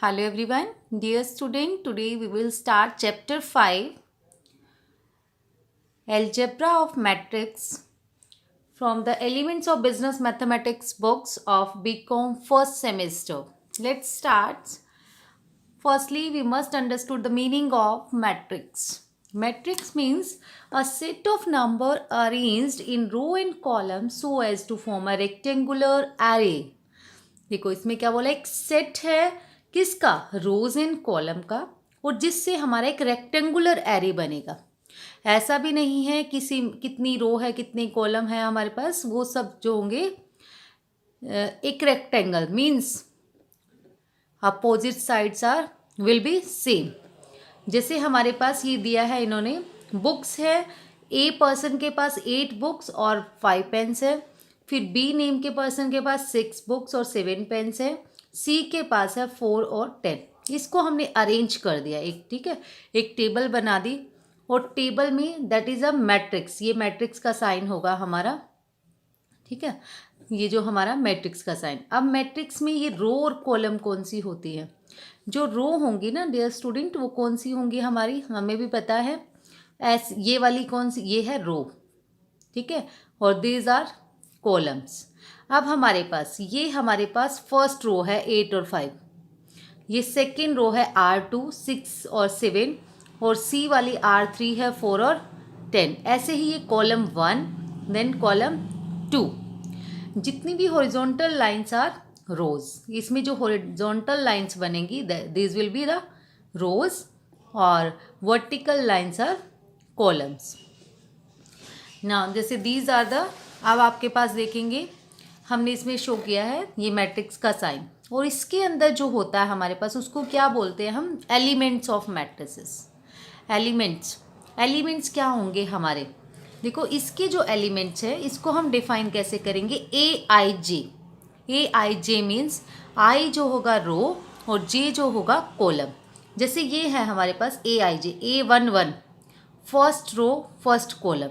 Hello everyone, dear student. Today we will start chapter 5 Algebra of Matrix from the Elements of Business Mathematics books of BCom first semester. Let's start. Firstly, we must understand the meaning of matrix. Matrix means a set of number arranged in row and column so as to form a rectangular array. देखो इसमें क्या बोला, एक set है किसका, रोज and column का, और जिससे हमारा एक रेक्टेंगुलर एरे बनेगा. ऐसा भी नहीं है कितनी रो है कितनी कॉलम है हमारे पास, वो सब जो होंगे एक rectangle means opposite sides are will be same. जैसे हमारे पास ये दिया है इन्होंने, बुक्स है, ए पर्सन के पास 8 बुक्स और 5 पेन्स है. फिर बी नेम के पर्सन के पास 6 बुक्स और 7 पेन्स है. सी के पास है 4 और 10. इसको हमने अरेंज कर दिया एक, ठीक है, एक टेबल बना दी, और टेबल में दैट इज़ अ मैट्रिक्स. ये मैट्रिक्स का साइन होगा हमारा, ठीक है, ये जो हमारा मैट्रिक्स का साइन. अब मैट्रिक्स में ये रो और कॉलम कौन सी होती है, जो रो होंगी ना डियर स्टूडेंट, वो कौन सी होंगी हमारी, हमें भी पता है. ये वाली कौन सी, ये है रो, ठीक है, और दीज आर कॉलम्स. अब हमारे पास फर्स्ट रो है 8 और 5, ये सेकेंड रो है R2 6 और 7, और सी वाली R3 है 4 और 10. ऐसे ही ये कॉलम 1 देन कॉलम 2. जितनी भी हॉरिजॉन्टल लाइंस आर रोज, इसमें जो हॉरिजॉन्टल लाइंस बनेंगी दिस विल बी द रोज, और वर्टिकल लाइंस आर कॉलम्स. ना जैसे दीज आर द, अब आपके पास देखेंगे हमने इसमें शो किया है ये मैट्रिक्स का साइन, और इसके अंदर जो होता है हमारे पास उसको क्या बोलते हैं हम, एलिमेंट्स ऑफ मैट्रिसेस. एलिमेंट्स क्या होंगे हमारे, देखो इसके जो एलिमेंट्स है इसको हम डिफाइन कैसे करेंगे, ए आई जे मीन्स आई जो होगा रो और जे जो होगा कॉलम. जैसे ये है हमारे पास A I J, A11 first row first column,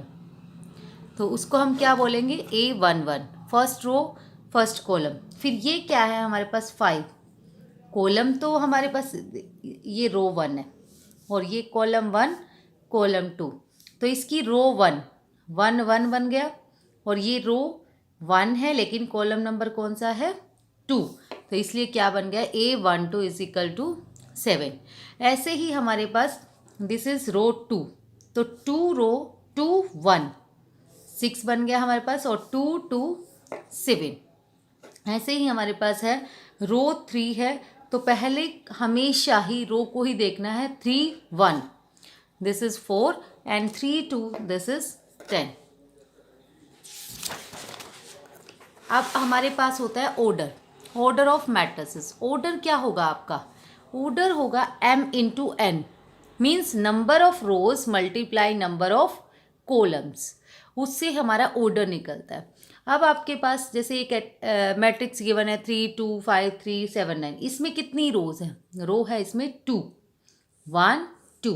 तो उसको हम क्या बोलेंगे, A11 first row first column. फिर ये क्या है हमारे पास 5 कॉलम, तो हमारे पास ये रो 1 है, और ये कॉलम 1 कॉलम 2, तो इसकी रो 1 1 1 बन गया, और ये रो 1 है लेकिन कॉलम नंबर कौन सा है 2, तो इसलिए क्या बन गया A12 इज इक्वल टू 7. ऐसे ही हमारे पास दिस इज रो 2, तो 2 रो 2 1 6 बन गया हमारे पास, और 2 2 7. ऐसे ही हमारे पास है रो 3 है, तो पहले हमेशा ही रो को ही देखना है, 3 1 this is 4 and 3 2 this is 10. अब हमारे पास होता है ऑर्डर ऑफ मैट्रिसेस. ऑर्डर क्या होगा आपका, ऑर्डर होगा m into n means number of rose multiply number of columns, उससे हमारा ऑर्डर निकलता है. अब आपके पास जैसे एक मैट्रिक्स गिवन है 3 2 5 3 7 9, इसमें कितनी रोज है, रो है इसमें 2 1 2,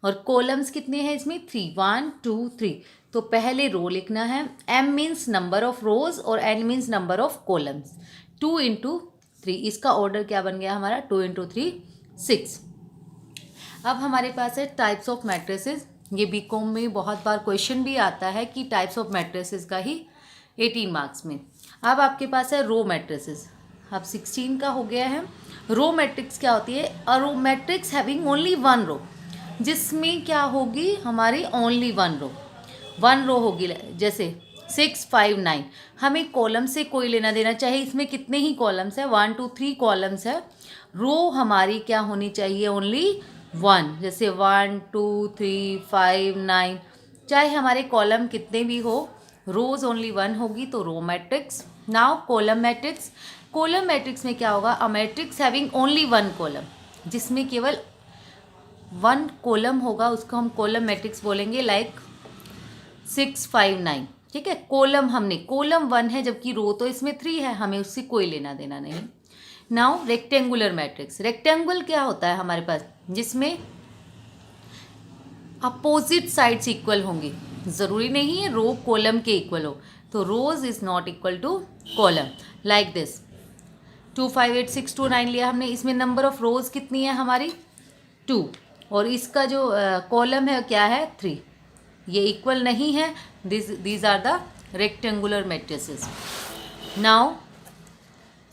और कॉलम्स कितने हैं इसमें 3 1 2 3. तो पहले रो लिखना है, m मीन्स नंबर ऑफ रोज और n means number of columns, 2 into 3. इसका ऑर्डर क्या बन गया हमारा, 2 इंटू 3 6. अब हमारे पास है टाइप्स ऑफ मैट्रिसेस. ये बीकॉम में बहुत बार क्वेश्चन भी आता है कि टाइप्स ऑफ मैट्रिसेस का ही 18 मार्क्स में. अब आपके पास है रो मैट्रिसेस. अब 16 का हो गया है. रो मैट्रिक्स क्या होती है, अ रो मैट्रिक्स हैविंग ओनली 1 रो, जिसमें क्या होगी हमारी ओनली 1 रो होगी. जैसे 6 5 9, हमें कॉलम से कोई लेना देना, चाहे इसमें कितने ही कॉलम्स है, 1 2 3 कॉलम्स है, रो हमारी क्या होनी चाहिए, ओनली 1. जैसे 1 2 3 5 9, चाहे हमारे कॉलम कितने भी हो, रोज ओनली 1 होगी, तो row matrix. Now column matrix में क्या होगा, a matrix having only 1 column, जिसमें केवल 1 कॉलम होगा, उसको हम कॉलम मैट्रिक्स बोलेंगे, लाइक 6 5 9, ठीक है. कॉलम 1 है जबकि रो तो इसमें 3 है, हमें उससे कोई लेना देना नहीं. Now rectangular matrix. रेक्टेंगल क्या होता है हमारे पास, जिसमें अपोजिट साइड्स इक्वल होंगी, ज़रूरी नहीं है रो कॉलम के इक्वल हो, तो rows is not equal to column, like this 258 629 लिया हमने, इसमें नंबर ऑफ रोज कितनी है हमारी 2, और इसका जो कॉलम है क्या है 3, ये इक्वल नहीं है, these are the rectangular matrices. Now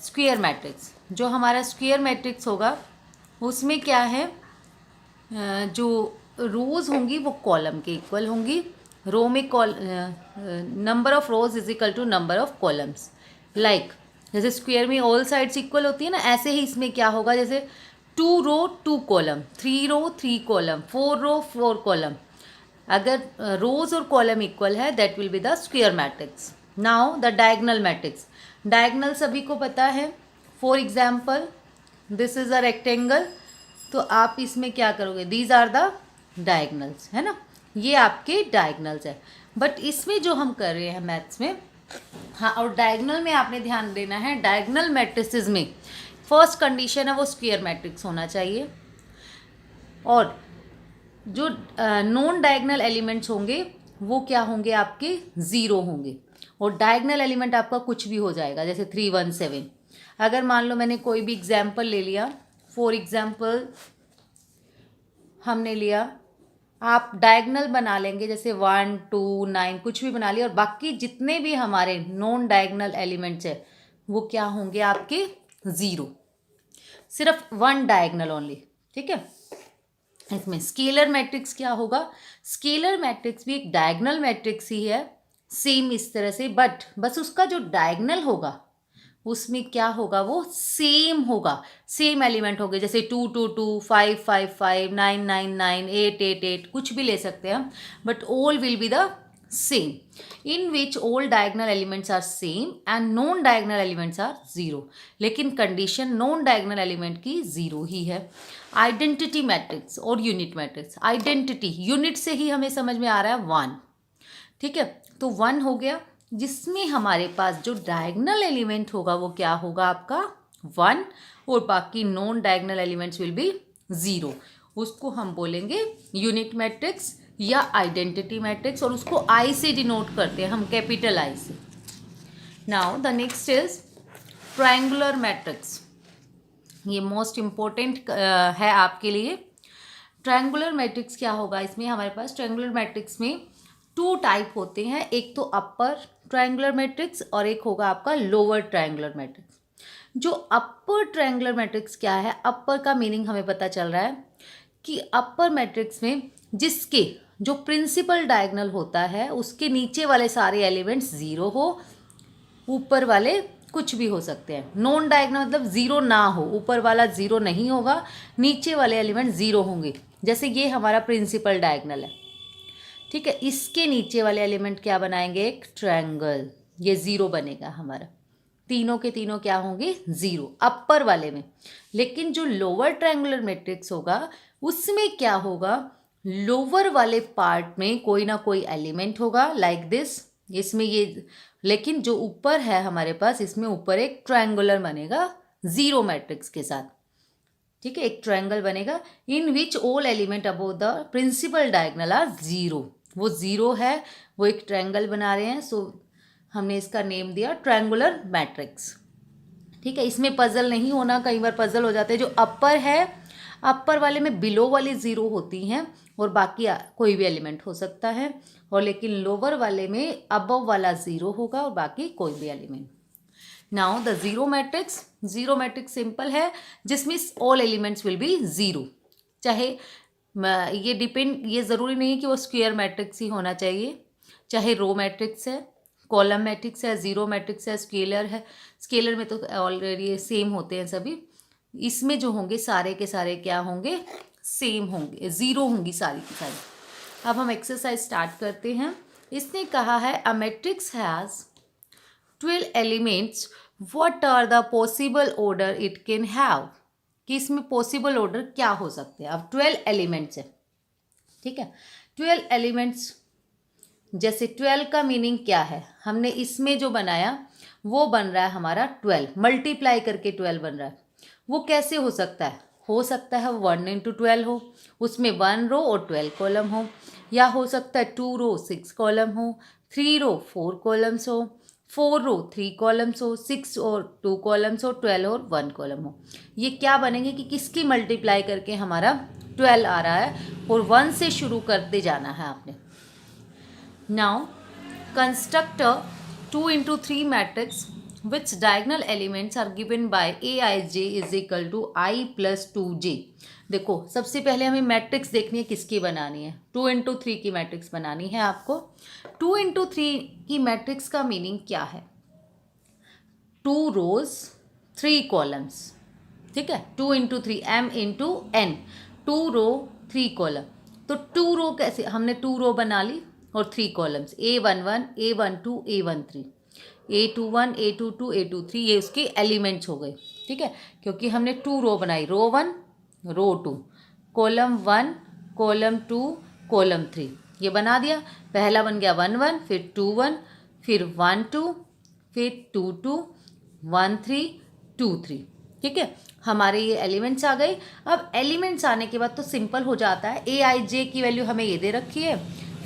square matrix, जो हमारा स्क्वायर मैट्रिक्स होगा उसमें क्या है, जो रोज होंगी वो कॉलम के इक्वल होंगी, रो में number of rows is equal to number of columns. Like जैसे स्क्वायर में ऑल साइड्स इक्वल होती है ना, ऐसे ही इसमें क्या होगा, जैसे 2 रो 2 कॉलम, 3 रो 3 कॉलम, 4 रो 4 कॉलम, अगर रोज और कॉलम इक्वल है that will be the square matrix. Now the diagonal matrix, diagonal सभी को पता है। For example this is a rectangle, तो आप इसमें क्या करोगे, दीज आर द डायगोनल्स, है ना, ये आपके डायगोनल्स है। बट इसमें जो हम कर रहे हैं मैथ्स में, हाँ, और डायगोनल में आपने ध्यान देना है, डायगोनल मैट्रिसेस में फर्स्ट कंडीशन है वो स्क्वायर मैट्रिक्स होना चाहिए, और जो नॉन डायगोनल एलिमेंट्स होंगे वो क्या होंगे, आपके 0 होंगे, और डायगोनल एलिमेंट आपका कुछ भी हो जाएगा, जैसे 317। अगर मान लो मैंने कोई भी एग्जाम्पल ले लिया, फॉर एग्जाम्पल हमने लिया, आप डायगोनल बना लेंगे जैसे 1 2 9 कुछ भी बना लिया, और बाकी जितने भी हमारे नॉन डायगोनल एलिमेंट्स है वो क्या होंगे, आपके 0, सिर्फ 1 डायगोनल ओनली, ठीक है। इसमें स्केलर मैट्रिक्स क्या होगा, स्केलर मैट्रिक्स भी एक डायगोनल मैट्रिक्स ही है, सेम इस तरह से, बट बस उसका जो डायगोनल होगा उसमें क्या होगा, वो सेम होगा, सेम एलिमेंट होंगे, जैसे 2 2 2 5 5 5 9 9 9 8 8 8 कुछ भी ले सकते हैं हम, but all will be the same, in which all diagonal elements are same and non diagonal elements are 0, लेकिन कंडीशन नॉन डायगोनल एलिमेंट की 0 ही है। आइडेंटिटी मैट्रिक्स और यूनिट मैट्रिक्स, आइडेंटिटी यूनिट से ही हमें समझ में आ रहा है 1, ठीक है, तो 1 हो गया, जिसमें हमारे पास जो डायगोनल एलिमेंट होगा वो क्या होगा, आपका 1, और बाकी non diagonal elements will be 0, उसको हम बोलेंगे यूनिट मैट्रिक्स या आइडेंटिटी मैट्रिक्स, और उसको आई से डिनोट करते हैं हम, कैपिटल आई से। Now the next is triangular matrix, ये मोस्ट इम्पोर्टेंट है आपके लिए। ट्रायंगुलर मैट्रिक्स क्या होगा, इसमें हमारे पास ट्रायंगुलर मैट्रिक्स में 2 टाइप होते हैं, एक तो अपर ट्रायंगुलर मैट्रिक्स और एक होगा आपका लोअर ट्रायंगुलर मैट्रिक्स। जो अपर ट्रायंगुलर मैट्रिक्स क्या है, अपर का मीनिंग हमें पता चल रहा है कि अपर मैट्रिक्स में जिसके जो प्रिंसिपल डायगोनल होता है उसके नीचे वाले सारे एलिमेंट्स 0 हो, ऊपर वाले कुछ भी हो सकते हैं। नॉन डायगोनल मतलब 0 ना हो, ऊपर वाला 0 नहीं होगा, नीचे वाले एलिमेंट 0 होंगे, जैसे ये हमारा प्रिंसिपल डायगोनल है, ठीक है, इसके नीचे वाले एलिमेंट क्या बनाएंगे, एक ट्रायंगल, ये 0 बनेगा हमारा, तीनों के तीनों क्या होंगे 0 अपर वाले में। लेकिन जो लोअर ट्रायंगुलर मैट्रिक्स होगा उसमें क्या होगा, लोअर वाले पार्ट में कोई ना कोई एलिमेंट होगा, लाइक दिस, इसमें ये, लेकिन जो ऊपर है हमारे पास, इसमें ऊपर एक ट्रायंगुलर बनेगा 0 मैट्रिक्स के साथ, ठीक है, एक ट्रायंगल बनेगा, in which all element above the principal diagonal are 0, वो 0 है, वो एक ट्रायंगल बना रहे हैं, सो हमने इसका नेम दिया ट्रायंगुलर मैट्रिक्स, ठीक है। इसमें पजल नहीं होना, कई बार पजल हो जाते हैं, जो अपर है, अपर वाले में बिलो वाली 0 होती हैं और बाकी कोई भी एलिमेंट हो सकता है, और लेकिन लोअर वाले में अबव वाला 0 होगा और बाकी कोई भी element. Now the 0 matrix, 0 matrix simple है, जिसमें ऑल एलिमेंट्स विल बी 0, चाहे ये डिपेंड, ये ज़रूरी नहीं है कि वो स्क्वायर मैट्रिक्स ही होना चाहिए, चाहे रो मैट्रिक्स है, कॉलम मैट्रिक्स है, 0 मैट्रिक्स है, स्केलर है, स्केलर में तो ऑलरेडी सेम होते हैं सभी, इसमें जो होंगे सारे के सारे क्या होंगे, सेम होंगे, 0 होंगी सारी की सारी। अब हम एक्सरसाइज स्टार्ट करते हैं। इसने कहा है a matrix has 12 elements, what are the possible order it can have, कि इसमें पॉसिबल ऑर्डर क्या हो सकते हैं। अब 12 एलिमेंट्स है, ठीक है, 12 एलिमेंट्स, जैसे 12 का मीनिंग क्या है, हमने इसमें जो बनाया वो बन रहा है हमारा 12, मल्टीप्लाई करके 12 बन रहा है, वो कैसे हो सकता है, हो सकता है 1 × 12 हो, उसमें 1 रो और 12 कॉलम हो, या हो सकता है 2 रो 6 कॉलम हो, 3 रो 4 कॉलम्स हो, 4 रो 3 कॉलम्स हो, 6 और 2 कॉलम्स हो, 12 और 1 कॉलम हो। ये क्या बनेंगे कि किसकी मल्टीप्लाई करके हमारा 12 आ रहा है, और 1 से शुरू करते जाना है आपने। Now construct 2 into 3 matrix which diagonal elements are given by aij is equal to I plus 2j। देखो सबसे पहले हमें मैट्रिक्स देखनी है, किसकी बनानी है, 2 into 3 की मैट्रिक्स बनानी है आपको। 2 into 3 की मैट्रिक्स का मीनिंग क्या है, 2 रोज 3 कॉलम्स, ठीक है। 2 into 3 m into n, 2 रो 3 कॉलम। तो 2 रो कैसे, हमने 2 रो बना ली और 3 columns, A11 A12 A13 A21 A22 A23, ये उसके एलिमेंट्स हो गए, ठीक है। क्योंकि हमने 2 रो बनाई, रो 1 रो 2, कॉलम 1 कॉलम 2 कॉलम 3, ये बना दिया। पहला बन गया 1 1, फिर 2 1, फिर 1 2, फिर 2 2 1 3 2 3, ठीक है। हमारे ये एलिमेंट्स आ गए। अब एलिमेंट्स आने के बाद तो सिंपल हो जाता है, ए आई जे की वैल्यू हमें ये दे रखी है।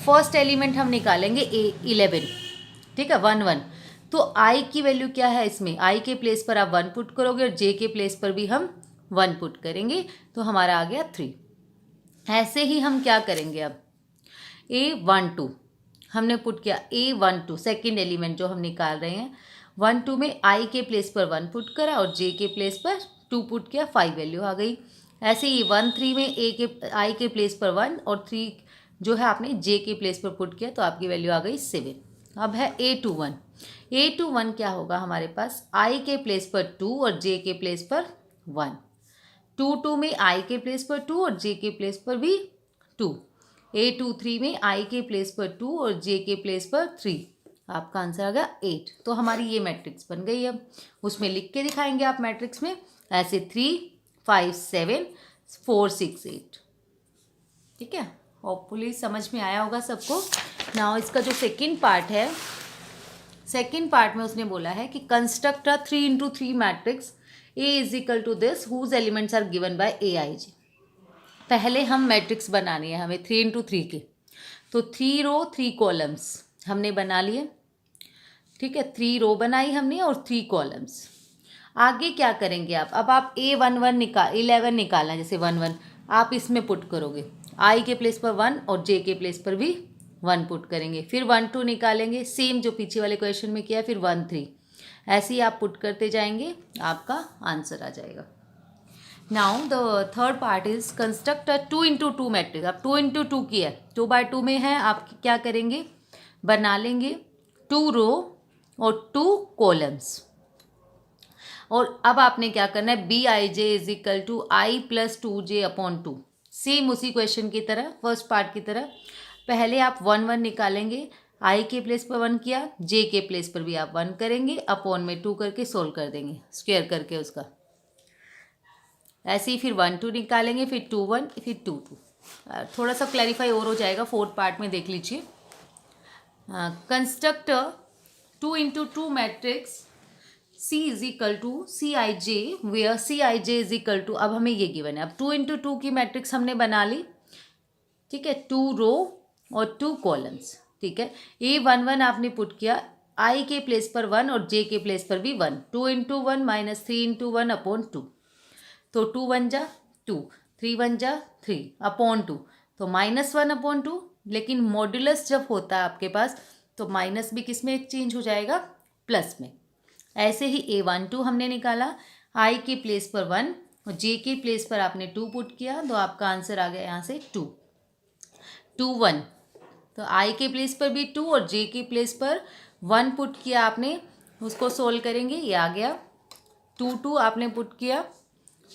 फर्स्ट एलिमेंट हम निकालेंगे A11, ठीक है, 1 1। तो आई की वैल्यू क्या है इसमें, आई के प्लेस पर आप 1 पुट करोगे और जे के प्लेस पर भी हम 1 पुट करेंगे, तो हमारा आ गया 3। ऐसे ही हम क्या करेंगे, अब A12 हमने पुट किया, A12 सेकेंड एलिमेंट जो हम निकाल रहे हैं, 1 2 में आई के प्लेस पर 1 पुट करा और जे के प्लेस पर 2 पुट किया, 5 वैल्यू आ गई। ऐसे ही 1 3 में आई के प्लेस पर 1 और 3 जो है आपने जे के प्लेस पर पुट किया, तो आपकी वैल्यू आ गई 7। अब है A21, A21 क्या होगा हमारे पास, आई के प्लेस पर 2 और जे के प्लेस पर 1, 2 2 में आई के प्लेस पर 2 और जे के प्लेस पर भी 2, A23 में आई के प्लेस पर 2 और जे के प्लेस पर 3, आपका आंसर आ गया 8। तो हमारी ये मैट्रिक्स बन गई। अब उसमें लिख के दिखाएंगे आप मैट्रिक्स में, ऐसे 3 5 7 4 6 8, ठीक है। होपफुली समझ में आया होगा सबको। नाउ इसका जो सेकंड पार्ट है, सेकंड पार्ट में उसने बोला है कि construct a 3 into 3 matrix A is equal to this whose elements are given by AIJ। पहले हम मैट्रिक्स बनानी है हमें 3 into 3 की, तो 3 रो 3 कॉलम्स हमने बना लिए, ठीक है। 3 रो बनाई हमने और 3 कॉलम्स। आगे क्या करेंगे आप, अब आप A11 11 निकालना, जैसे 1 1 आप इसमें पुट करोगे, आई के प्लेस पर 1 और जे के प्लेस पर भी 1 पुट करेंगे, फिर 1 2 निकालेंगे, सेम जो पीछे वाले क्वेश्चन में किया, फिर 1 3, ऐसे ही आप पुट करते जाएंगे, आपका आंसर आ जाएगा। Now the third part is construct a 2 into 2 matrix. अब 2 into 2 की है, 2 by 2 में है, आप क्या करेंगे, बना लेंगे 2 रो और 2 कॉलम्स। और अब आपने क्या करना है, b i j is equal to i plus 2j upon 2, same उसी क्वेश्चन की तरह, फर्स्ट पार्ट की तरह। पहले आप 1 1 निकालेंगे, आई के प्लेस पर 1 किया, जे के प्लेस पर भी आप 1 करेंगे, अपॉन में 2 करके सोल्व कर देंगे, स्क्वायर करके उसका। ऐसे ही फिर 1 2 निकालेंगे, फिर 2 1, फिर 2 2। थोड़ा सा क्लैरिफाई और हो जाएगा, फोर्थ पार्ट में देख लीजिए। Construct 2 into 2 matrix C is equal to c i j, where c i j is equal to, अब हमें ये गिवन है। अब 2 into 2 की मैट्रिक्स हमने बना ली, ठीक है, 2 रो और 2 कॉलम्स, ठीक है। A11 आपने पुट किया, आई के प्लेस पर 1 और जे के प्लेस पर भी 1, 2 into 1 माइनस 3 into 1 अपॉन 2, तो 2 1 जा 2, 3 1 जा 3 अपॉन 2, तो -1 अपॉन 2। लेकिन मॉड्यूलस जब होता है आपके पास, तो माइनस भी किस में चेंज हो जाएगा, प्लस में। ऐसे ही A12 हमने निकाला, आई के प्लेस पर 1 और जे के प्लेस पर आपने 2 पुट किया, तो आपका आंसर आ गया यहाँ से 2 2 1। तो आई के प्लेस पर भी 2 और जे के प्लेस पर 1 पुट किया आपने, उसको सोल्व करेंगे, ये आ गया 2 2 आपने पुट किया,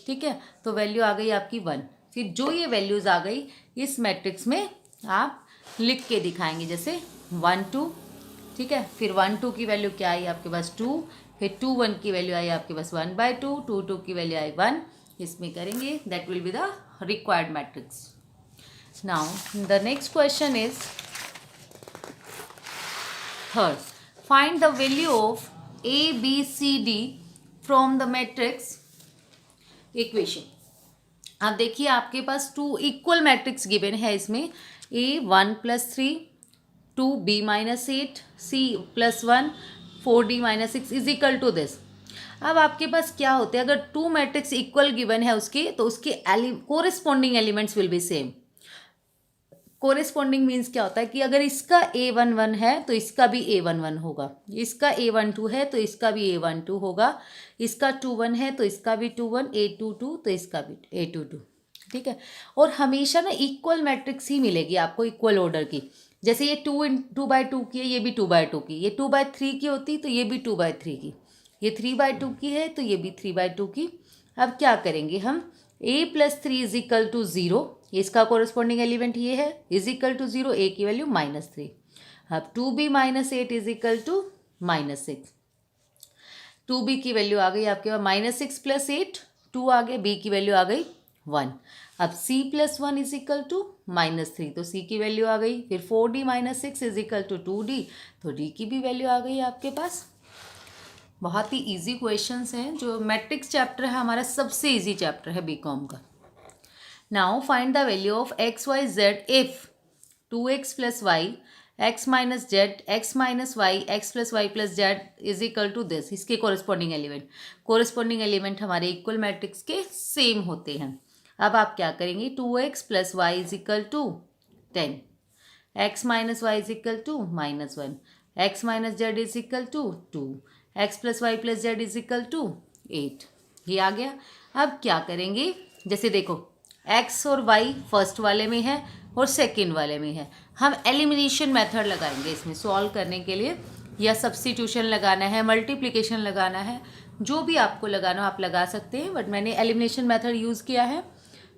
ठीक है। तो वैल्यू आ गई आपकी 1। फिर जो ये वैल्यूज़ आ गई इस मैट्रिक्स में आप लिख के दिखाएंगे, जैसे 1 2, ठीक है। फिर 1 2 की वैल्यू क्या आई आपके पास 2, फिर 2 1 की वैल्यू आई आपके पास 1/2, 2 2 की वैल्यू आई 1, इसमें करेंगे, that will be the required matrix. Now the next question is third, find the value of a b c d from the matrix equation. अब देखिए आपके पास 2 इक्वल मैट्रिक्स गिवन है इसमें, A 1 + 3, 2 B - 8, C +1, 4d minus 6 is equal to this. अब आपके पास क्या होते हैं, अगर टू मैट्रिक्स इक्वल गिवन है उसके, तो उसके corresponding elements will be same. Corresponding means क्या होता है कि अगर इसका A11 है तो इसका भी A11 होगा, इसका A12 है तो इसका भी A12 होगा, इसका 21 है तो इसका भी 21, A22 तो इसका भी A22। ठीक है, और हमेशा ना इक्वल मैट्रिक्स ही मिलेगी आपको, इक्वल ऑर्डर की। जैसे ये 2/2 की है, ये भी 2/2 की, ये 2/3 की होती तो ये भी 2/3 की, ये 3/2 की है तो ये भी 3/2 की। अब क्या करेंगे हम, A+3 इज इक्वल टू 0, इसका कोरिस्पॉन्डिंग एलिमेंट ये है, इज इक्वल टू 0, A की वैल्यू -3। अब 2b minus 8 is equal to -6, 2b की वैल्यू आ गई आपके पास -6 + 8, 2 आ गया, b की वैल्यू आ गई 1। अब c + 1 इज इक्वल टू -3, तो c की वैल्यू आ गई। फिर 4d minus 6 is equal to 2d, तो d की भी वैल्यू आ गई आपके पास। बहुत ही इजी क्वेश्चंस हैं, जो मैट्रिक्स चैप्टर है हमारा सबसे इजी चैप्टर है बीकॉम का। Now find the value of x y z if 2x + y x - z x - y x + y + z is equal to this. इसके कोरिस्पॉन्डिंग एलिमेंट हमारे equal matrix के same होते हैं। अब आप क्या करेंगे, 2x + y is equal to 10, x - y is equal to -1, x - z is equal to 2, x + y + z is equal to 8। ये आ गया। अब क्या करेंगे, जैसे देखो x और y फर्स्ट वाले में है और सेकंड वाले में है, हम एलिमिनेशन मेथड लगाएंगे इसमें सॉल्व करने के लिए, या सब्स्टिट्यूशन लगाना है, मल्टीप्लिकेशन लगाना है, जो भी आपको लगाना हो आप लगा सकते हैं, बट मैंने एलिमिनेशन मेथड यूज़ किया है।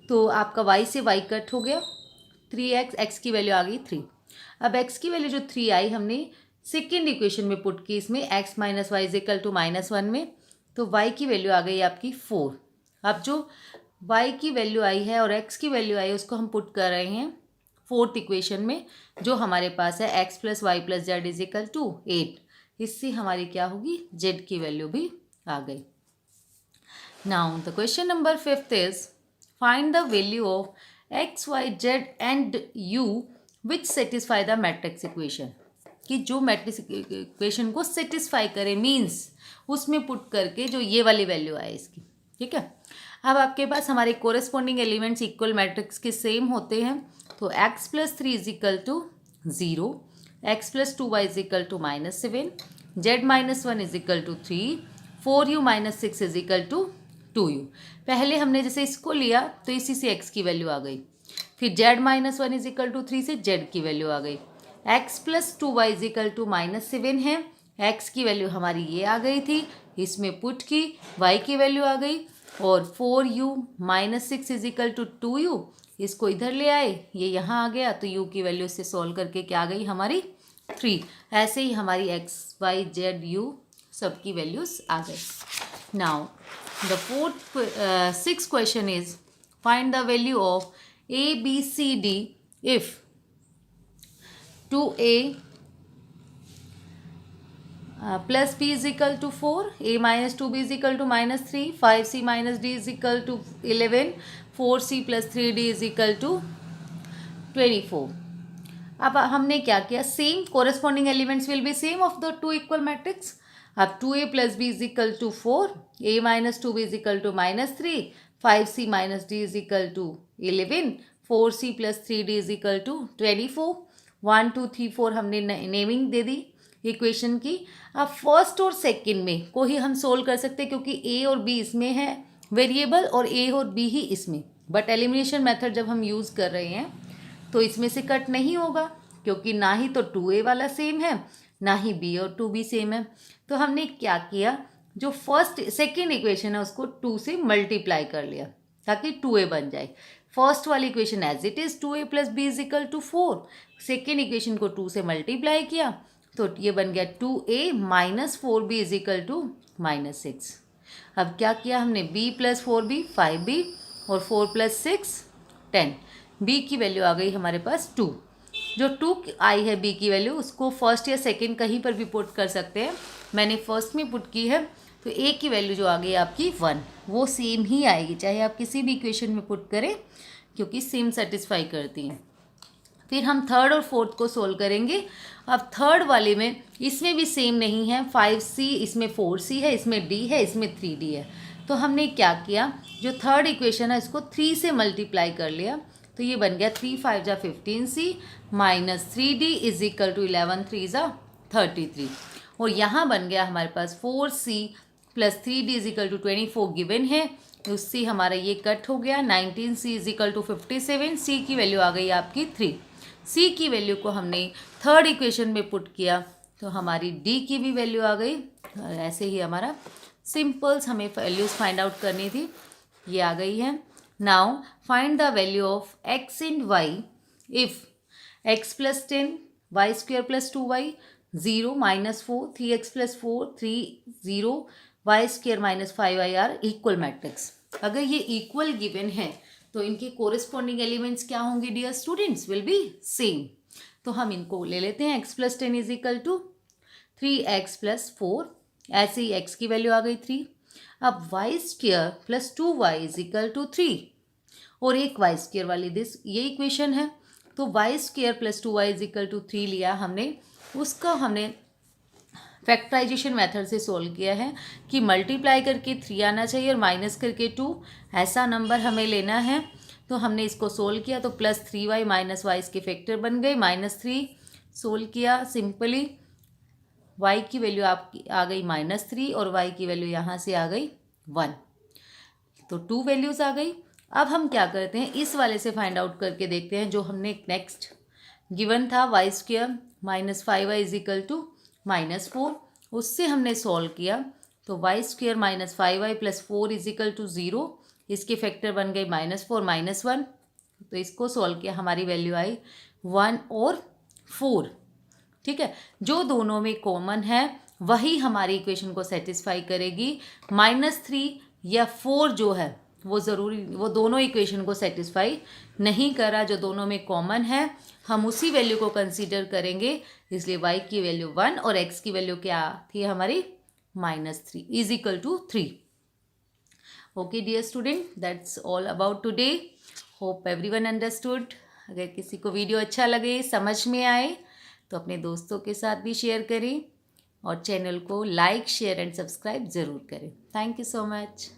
तो आपका y से y कट हो गया, 3x, x की वैल्यू आ गई 3। अब x की वैल्यू जो 3 आई हमने सेकेंड इक्वेशन में पुट की, इसमें x - y is equal to -1 में, तो y की वैल्यू आ गई आपकी 4। अब जो y की वैल्यू आई है और x की वैल्यू आई है उसको हम पुट कर रहे हैं फोर्थ इक्वेशन में, जो हमारे पास है x + y + z is equal to 8। इससे हमारी क्या होगी, z की वैल्यू भी आ गई। Now the question number 5 is find the value of x, y, z and u which satisfy the matrix equation, कि जो मैट्रिक्स इक्वेशन को सेटिस्फाई करे, मीन्स उसमें पुट करके जो ये वाली वैल्यू आए इसकी। ठीक है, अब आपके पास हमारे कोरिस्पॉन्डिंग एलिमेंट्स इक्वल मैट्रिक्स के सेम होते हैं, तो x + 3 is equal to 0, x + 2y is equal to -7, z - 1 is equal to 3, 4u - 6 is equal to 2u। पहले हमने जैसे इसको लिया तो इसी से x की वैल्यू आ गई, फिर z - 1 इज इक्वल टू 3 से z की वैल्यू आ गई, x + 2y is equal to -7 है, x की वैल्यू हमारी ये आ गई थी, इसमें पुट की, y की वैल्यू आ गई, और 4u - 6 is equal to 2u, इसको इधर ले आए, ये यहाँ आ गया, तो u की वैल्यू से सॉल्व करके क्या आ गई हमारी 3। ऐसे ही हमारी x, y, z, u सबकी वैल्यूज आ गई। Now the sixth question is find the value of a, b, c, d if 2a plus b is equal to 4, a minus 2b is equal to -3, 5c minus d is equal to 11, 4c plus 3d is equal to 24। अब हमने क्या किया, same corresponding elements will be same of the two equal matrix. अब 2a plus b is equal to 4, a minus 2b is equal to -3, 5c minus d is equal to 11, 4c plus 3d is equal to 24। 1 2 3 4 हमने naming they the equation की। अब first और second में को ही हम solve कर सकते हैं, क्योंकि a और b इसमें है वेरिएबल और a और b ही इसमें, बट एलिमिनेशन मेथड जब हम यूज़ कर रहे हैं तो इसमें से कट नहीं होगा, क्योंकि ना ही तो 2a वाला सेम है, ना ही b और 2b सेम है। तो हमने क्या किया, जो फर्स्ट सेकेंड इक्वेशन है उसको 2 से मल्टीप्लाई कर लिया ताकि 2a बन जाए। फर्स्ट वाली equation as it is 2a + b is equal to 4, second equation को 2 से मल्टीप्लाई किया तो ये बन गया 2a - 4b is equal to -6। अब क्या किया हमने, b + 4b 5b और 4 + 6 10, b की वैल्यू आ गई हमारे पास 2। जो 2 आई है b की वैल्यू, उसको फर्स्ट या सेकंड कहीं पर भी पुट कर सकते हैं, मैंने फर्स्ट में पुट की है, तो a की वैल्यू जो आ गई आपकी 1, वो सेम ही आएगी चाहे आप किसी भी इक्वेशन में पुट करें, क्योंकि सेम सेटिस्फाई करती हैं। फिर हम थर्ड और फोर्थ को सोल्व करेंगे। अब थर्ड वाले में इसमें भी सेम नहीं है, 5c, इसमें 4c है, इसमें d है, इसमें 3d है। तो हमने क्या किया, जो थर्ड इक्वेशन है इसको 3 से मल्टीप्लाई कर लिया, तो ये बन गया 3 5 जा 15c minus 3d is equal to 11 3 जा 33। और यहाँ बन गया हमारे पास 4c plus 3d is equal to 24 given है, उससे हमारा ये कट हो गया। 19c is equal to 57, c की वैल्यू आ गई आपकी 3। c की वैल्यू को हमने थर्ड इक्वेशन में पुट किया तो हमारी d की भी वैल्यू आ गई। ऐसे ही हमारा सिंपल्स हमें वैल्यूज फाइंड आउट करनी थी, ये आ गई है। Now find the value of x and y if x plus 10 y square plus 2y 0 minus 4 3x plus 4 3 0 y square minus 5y are equal matrix. अगर ये इक्वल गिवन है तो इनके कोरिस्पॉन्डिंग एलिमेंट्स क्या होंगे dear students, will be same. तो हम इनको ले लेते हैं, x plus 10 is equal to 3x plus 4, ऐसे ही x की वैल्यू आ गई 3। अब y square plus 2y is equal to 3 और एक y स्क्वेयर वाली दिस ये इक्वेशन है, तो y square plus 2y is equal to 3 लिया हमने, उसका हमने फैक्टराइजेशन मेथड से सोल्व किया है कि मल्टीप्लाई करके 3 आना चाहिए और माइनस करके 2, ऐसा नंबर हमें लेना है। तो हमने इसको सोल्व किया तो प्लस 3y माइनस वाई इसके फैक्टर बन गए, -3 सोल्व किया सिंपली, y की वैल्यू आपकी आ गई -3 और y की वैल्यू यहाँ से आ गई 1, तो 2 वैल्यूज़ आ गई। अब हम क्या करते हैं, इस वाले से फाइंड आउट करके देखते हैं जो हमने नेक्स्ट गिवन था, y square minus 5y is equal to -4, उससे हमने सॉल्व किया तो y square minus 5y plus 4 is equal to 0, इसके फैक्टर बन गए -4 -1, तो इसको सॉल्व किया, हमारी वैल्यू आई 1 और 4। ठीक है, जो दोनों में कॉमन है वही हमारी इक्वेशन को सेटिस्फाई करेगी। -3 या 4 जो है वो दोनों इक्वेशन को सेटिस्फाई नहीं करा, जो दोनों में कॉमन है हम उसी वैल्यू को कंसीडर करेंगे, इसलिए y की वैल्यू 1 और x की वैल्यू क्या थी हमारी -3 is equal to 3। Okay dear student, that's all about today, hope everyone understood. अगर किसी को वीडियो अच्छा लगे, समझ में आए तो अपने दोस्तों के साथ भी शेयर करें और चैनल को लाइक शेयर एंड सब्सक्राइब ज़रूर करें। Thank you so much.